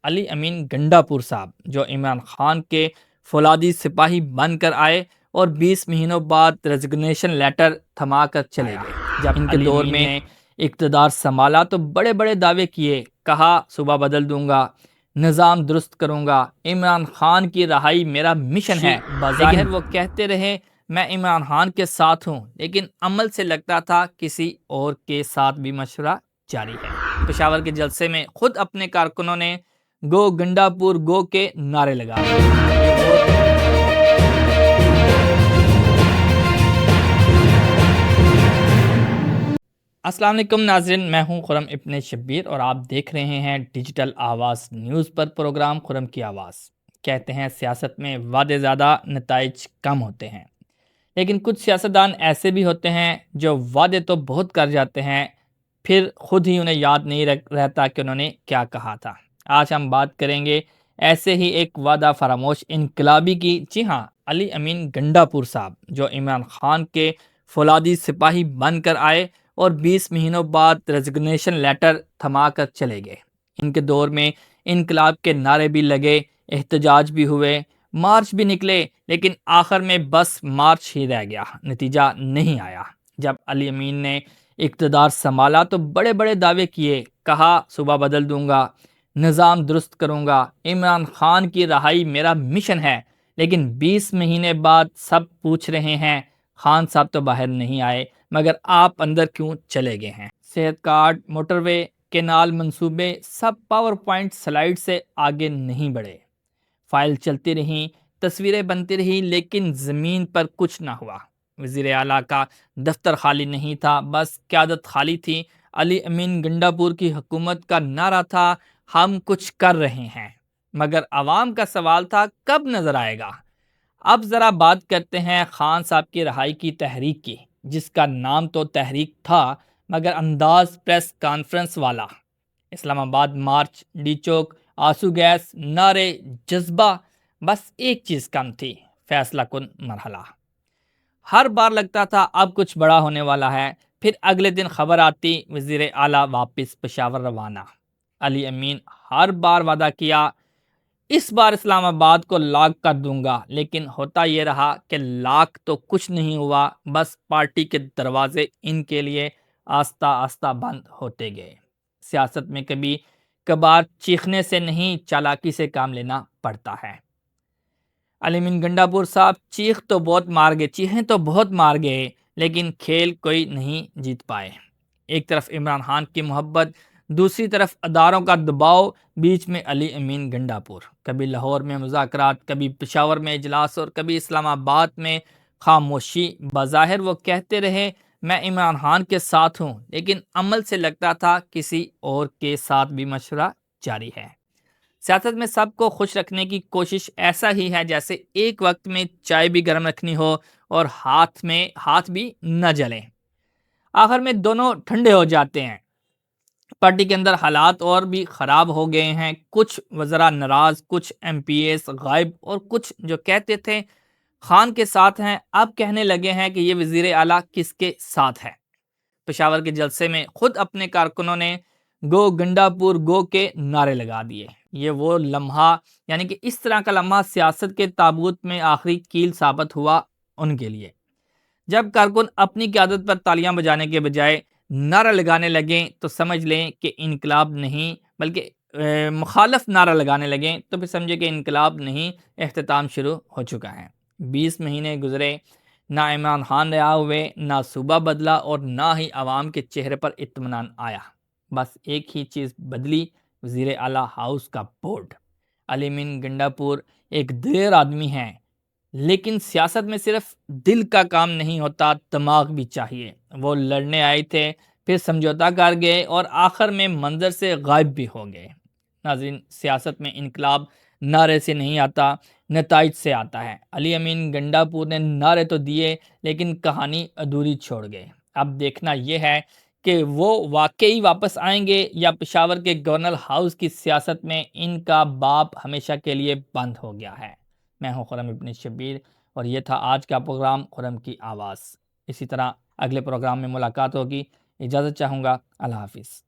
علی امین گنڈا پور صاحب، جو عمران خان کے فولادی سپاہی بن کر آئے اور 20 مہینوں بعد ریزگنیشن لیٹر تھما کر چلے گئے۔ جب ان کے دور میں اقتدار سنبھالا تو بڑے بڑے دعوے کیے، کہا صوبہ بدل دوں گا، نظام درست کروں گا، عمران خان کی رہائی میرا مشن ہے۔ بظاہر وہ کہتے رہے میں عمران خان کے ساتھ ہوں، لیکن عمل سے لگتا تھا کسی اور کے ساتھ بھی مشورہ جاری ہے۔ پشاور کے جلسے میں خود اپنے کارکنوں نے گو گنڈا پور گو کے نعرے لگائے۔ السلام علیکم ناظرین، میں ہوں خرم ابن شبیر اور آپ دیکھ رہے ہیں ڈیجیٹل آواز نیوز پر پروگرام خرم کی آواز۔ کہتے ہیں سیاست میں وعدے زیادہ نتائج کم ہوتے ہیں، لیکن کچھ سیاستدان ایسے بھی ہوتے ہیں جو وعدے تو بہت کر جاتے ہیں، پھر خود ہی انہیں یاد نہیں رہتا کہ انہوں نے کیا کہا تھا۔ آج ہم بات کریں گے ایسے ہی ایک وعدہ فراموش انقلابی کی، جی ہاں، علی امین گنڈا پور صاحب، جو عمران خان کے فولادی سپاہی بن کر آئے اور 20 مہینوں بعد ریزگنیشن لیٹر تھما کر چلے گئے۔ ان کے دور میں انقلاب کے نعرے بھی لگے، احتجاج بھی ہوئے، مارچ بھی نکلے، لیکن آخر میں بس مارچ ہی رہ گیا، نتیجہ نہیں آیا۔ جب علی امین نے اقتدار سنبھالا تو بڑے بڑے دعوے کیے، کہا صوبہ بدل دوں گا، نظام درست کروں گا، عمران خان کی رہائی میرا مشن ہے، لیکن 20 مہینے بعد سب پوچھ رہے ہیں خان صاحب تو باہر نہیں آئے، مگر آپ اندر کیوں چلے گئے ہیں؟ صحت کارڈ، موٹر وے، کینال منصوبے سب پاور پوائنٹ سلائیڈ سے آگے نہیں بڑھے۔ فائل چلتی رہیں، تصویریں بنتی رہیں، لیکن زمین پر کچھ نہ ہوا۔ وزیر اعلیٰ کا دفتر خالی نہیں تھا، بس قیادت خالی تھی۔ علی امین گنڈا پور کی حکومت کا نعرہ تھا ہم کچھ کر رہے ہیں، مگر عوام کا سوال تھا کب نظر آئے گا؟ اب ذرا بات کرتے ہیں خان صاحب کی رہائی کی تحریک کی، جس کا نام تو تحریک تھا مگر انداز پریس کانفرنس والا۔ اسلام آباد مارچ، ڈی چوک، آنسو گیس، نعرے، جذبہ، بس ایک چیز کم تھی، فیصلہ کن مرحلہ۔ ہر بار لگتا تھا اب کچھ بڑا ہونے والا ہے، پھر اگلے دن خبر آتی وزیر اعلیٰ واپس پشاور روانہ۔ علی امین ہر بار وعدہ کیا اس بار اسلام آباد کو لاک کر دوں گا، لیکن ہوتا یہ رہا کہ لاک تو کچھ نہیں ہوا، بس پارٹی کے دروازے ان کے لیے آہستہ آہستہ بند ہوتے گئے۔ سیاست میں کبھی کبھار چیخنے سے نہیں، چالاکی سے کام لینا پڑتا ہے۔ علی امین گنڈا پور صاحب چیخیں تو بہت مار گئے، لیکن کھیل کوئی نہیں جیت پائے۔ ایک طرف عمران خان کی محبت، دوسری طرف اداروں کا دباؤ، بیچ میں علی امین گنڈا پور۔ کبھی لاہور میں مذاکرات، کبھی پشاور میں اجلاس اور کبھی اسلام آباد میں خاموشی۔ بظاہر وہ کہتے رہے میں عمران خان کے ساتھ ہوں، لیکن عمل سے لگتا تھا کسی اور کے ساتھ بھی مشورہ جاری ہے۔ سیاست میں سب کو خوش رکھنے کی کوشش ایسا ہی ہے جیسے ایک وقت میں چائے بھی گرم رکھنی ہو اور ہاتھ بھی نہ جلیں۔ آخر میں دونوں ٹھنڈے ہو جاتے ہیں۔ پارٹی کے اندر حالات اور بھی خراب ہو گئے ہیں، کچھ وزراء ناراض، کچھ ایم پی ایس غائب، اور کچھ جو کہتے تھے خان کے ساتھ ہیں اب کہنے لگے ہیں کہ یہ وزیر اعلیٰ کس کے ساتھ ہے۔ پشاور کے جلسے میں خود اپنے کارکنوں نے گو گنڈا پور گو کے نعرے لگا دیے۔ یہ وہ لمحہ، یعنی کہ اس طرح کا لمحہ سیاست کے تابوت میں آخری کیل ثابت ہوا ان کے لیے۔ جب کارکن اپنی قیادت پر تالیاں بجانے کے بجائے نعرہ لگانے لگیں تو سمجھ لیں کہ انقلاب نہیں بلکہ مخالف نعرہ لگانے لگیں تو پھر سمجھے کہ انقلاب نہیں، اختتام شروع ہو چکا ہے۔ 20 مہینے گزرے، نہ عمران خان رہا ہوئے، نہ صوبہ بدلا اور نہ ہی عوام کے چہرے پر اطمینان آیا۔ بس ایک ہی چیز بدلی، وزیر اعلیٰ ہاؤس کا بورڈ۔ علی امین گنڈا پور ایک دلیر آدمی ہیں، لیکن سیاست میں صرف دل کا کام نہیں ہوتا، دماغ بھی چاہیے۔ وہ لڑنے آئے تھے، پھر سمجھوتا کر گئے اور آخر میں منظر سے غائب بھی ہو گئے۔ ناظرین، سیاست میں انقلاب نعرے سے نہیں آتا، نتائج سے آتا ہے۔ علی امین گنڈا پور نے نعرے تو دیے، لیکن کہانی ادھوری چھوڑ گئے۔ اب دیکھنا یہ ہے کہ وہ واقعی واپس آئیں گے یا پشاور کے گورنر ہاؤس کی سیاست میں ان کا باب ہمیشہ کے لیے بند ہو گیا ہے۔ میں ہوں خرم ابن شبیر اور یہ تھا آج کا پروگرام خرم کی آواز۔ اسی طرح اگلے پروگرام میں ملاقات ہوگی۔ اجازت چاہوں گا، اللہ حافظ۔